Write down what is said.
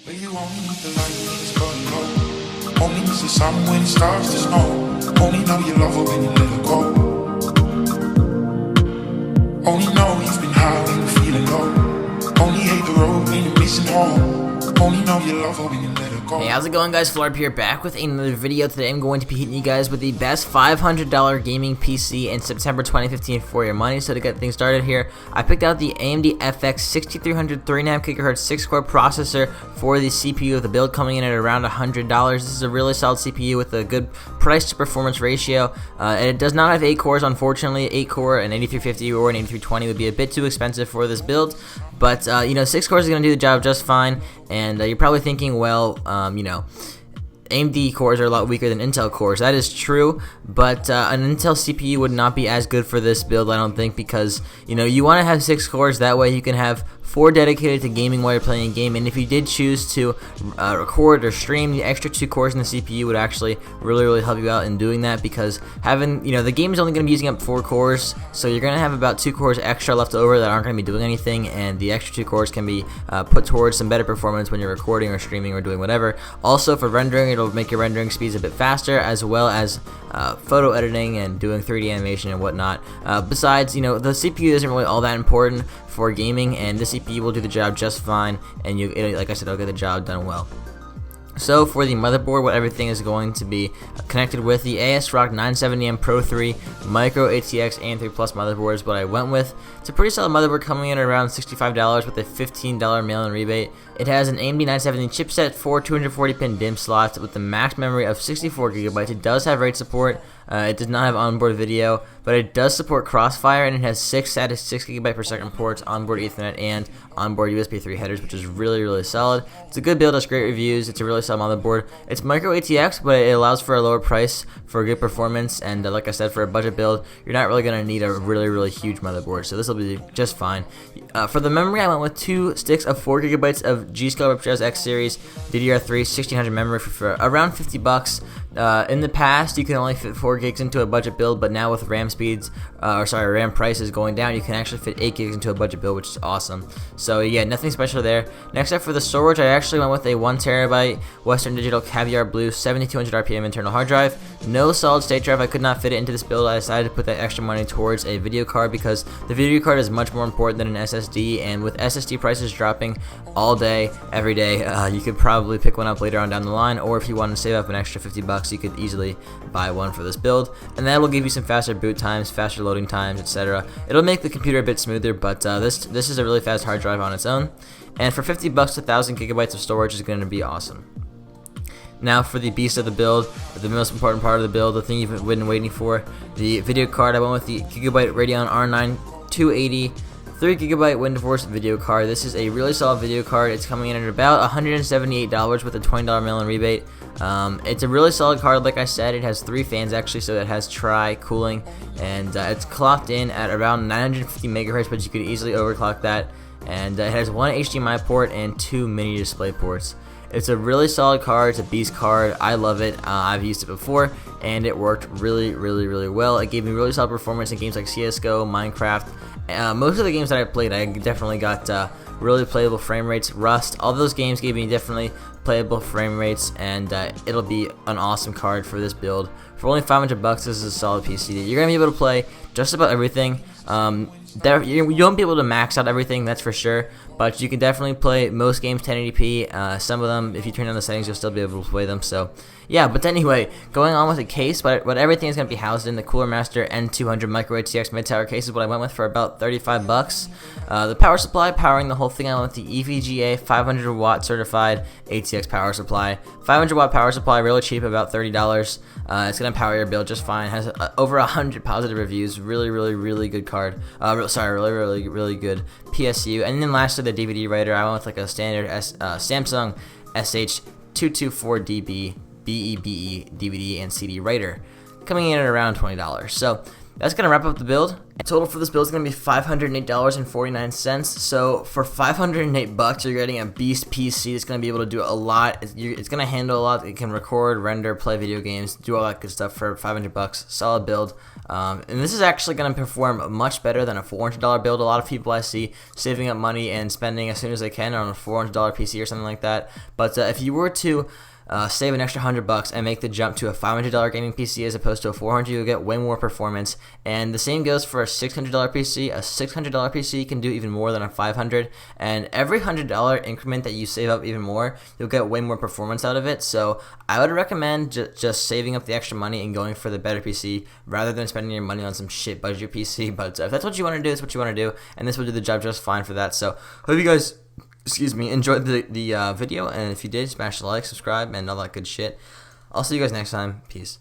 But you only need the light when it's burning low. Only miss the sun when it starts to snow. Only know you love her when you let her go. Only know you've been high when you're feeling low. Only hate the road when you're missing home. Only know you love her when you let her go. Hey, how's it going, guys? Flarped here, back with another video. Today I'm going to be hitting you guys with the best $500 gaming PC in September 2015 for your money. So to get things started here, I picked out the AMD FX 6300 3.5 GHz 6-core processor for the CPU of the build, coming in at around $100. This is a really solid CPU with a good price to performance ratio, and it does not have 8 cores, unfortunately. 8 core, an 8350 or an 8320 would be a bit too expensive for this build, but 6 cores is going to do the job just fine. And you're probably thinking, well, AMD cores are a lot weaker than Intel cores. That is true, but an Intel CPU would not be as good for this build, I don't think, because you want to have 6 cores. That way you can have 4 dedicated to gaming while you're playing a game, and if you did choose to record or stream, the extra 2 cores in the CPU would actually really help you out in doing that, because having, the game is only going to be using up 4 cores, so you're going to have about 2 cores extra left over that aren't going to be doing anything, and the extra 2 cores can be put towards some better performance when you're recording or streaming or doing whatever. Also, for rendering, it'll make your rendering speeds a bit faster, as well as photo editing and doing 3D animation and whatnot. Besides, the CPU isn't really all that important for gaming, and the CPU will do the job just fine, and like I said, it'll get the job done well. So for the motherboard, what everything is going to be connected with, the ASRock 970M Pro 3 Micro ATX AM3 Plus motherboard is what I went with. It's a pretty solid motherboard, coming in at around $65 with a $15 mail-in rebate. It has an AMD 970 chipset, 4 240-pin DIMM slots with a max memory of 64GB. It does have RAID support. It does not have onboard video, but it does support Crossfire, and it has 6 static 6GB per second ports, onboard Ethernet, and onboard USB 3 headers, which is really solid. It's a good build, has great reviews. It's a really solid motherboard. It's micro ATX, but it allows for a lower price for good performance, and like I said, for a budget build, you're not really going to need a really huge motherboard, so this will be just fine. For the memory, I went with 2 sticks of 4GB of G-Skill Reptros X Series DDR3 1600 memory for around $50. In the past, you can only fit 4 gigs into a budget build, but now with RAM speeds, RAM prices going down, you can actually fit 8 gigs into a budget build, which is awesome. So yeah, nothing special there. Next up for the storage, I actually went with a 1TB Western Digital Caviar Blue 7200 RPM internal hard drive. No solid state drive, I could not fit it into this build. I decided to put that extra money towards a video card, because the video card is much more important than an SSD, and with SSD prices dropping all day, every day, you could probably pick one up later on down the line, or if you want to save up an extra $50, you could easily buy one for this build, and that will give you some faster boot times, faster loading times, etc. It'll make the computer a bit smoother, but this is a really fast hard drive on its own, and for $50, 1,000 gigabytes of storage is going to be awesome. Now for the beast of the build, the most important part of the build, the thing you've been waiting for, the video card. I went with the Gigabyte Radeon R9 280 3GB WindForce video card. This is a really solid video card. It's coming in at about $178 with a $20 mail-in rebate. It's a really solid card, like I said. It has 3 fans actually, so it has tri-cooling, and it's clocked in at around 950 megahertz, but you could easily overclock that. And it has 1 HDMI port and 2 mini display ports. It's a really solid card. It's a beast card. I love it. I've used it before, and it worked really well. It gave me really solid performance in games like CSGO, Minecraft. Most of the games that I played, I definitely got really playable frame rates. Rust, all those games gave me definitely playable frame rates, and it'll be an awesome card for this build. For only $500, this is a solid PC. You're gonna be able to play just about everything. You won't be able to max out everything, that's for sure, but you can definitely play most games 1080p. Some of them, if you turn on the settings, you'll still be able to play them. So yeah, but anyway, going on with the case, what everything is going to be housed in, the Cooler Master N200 Micro ATX mid-tower case is what I went with for about $35. The power supply powering the whole thing, I went with the EVGA 500 watt certified ATX power supply. 500 watt power supply, really cheap, about $30. It's going to power your build just fine. Has over 100 positive reviews. Really good card. Really good PSU. And then lastly, the DVD writer. I went with like a standard Samsung SH224DB BEBE DVD and CD writer, coming in at around $20. So that's going to wrap up the build. Total for this build is going to be $508.49. So for $508, you're getting a beast PC that's going to be able to do a lot. It's going to handle a lot. It can record, render, play video games, do all that good stuff for $500. Solid build. And this is actually going to perform much better than a $400 build. A lot of people I see saving up money and spending as soon as they can on a $400 PC or something like that. But if you were to save an extra $100 and make the jump to a $500 gaming PC as opposed to a $400, you'll get way more performance. And the same goes for a $600 PC. A $600 PC can do even more than a $500, and every $100 increment that you save up even more, you'll get way more performance out of it. So I would recommend just saving up the extra money and going for the better PC rather than spending your money on some shit budget PC. But if that's what you want to do, it's what you want to do, and this will do the job just fine for that. So hope you guys enjoyed the video, and if you did, smash the like, subscribe, and all that good shit. I'll see you guys next time. Peace.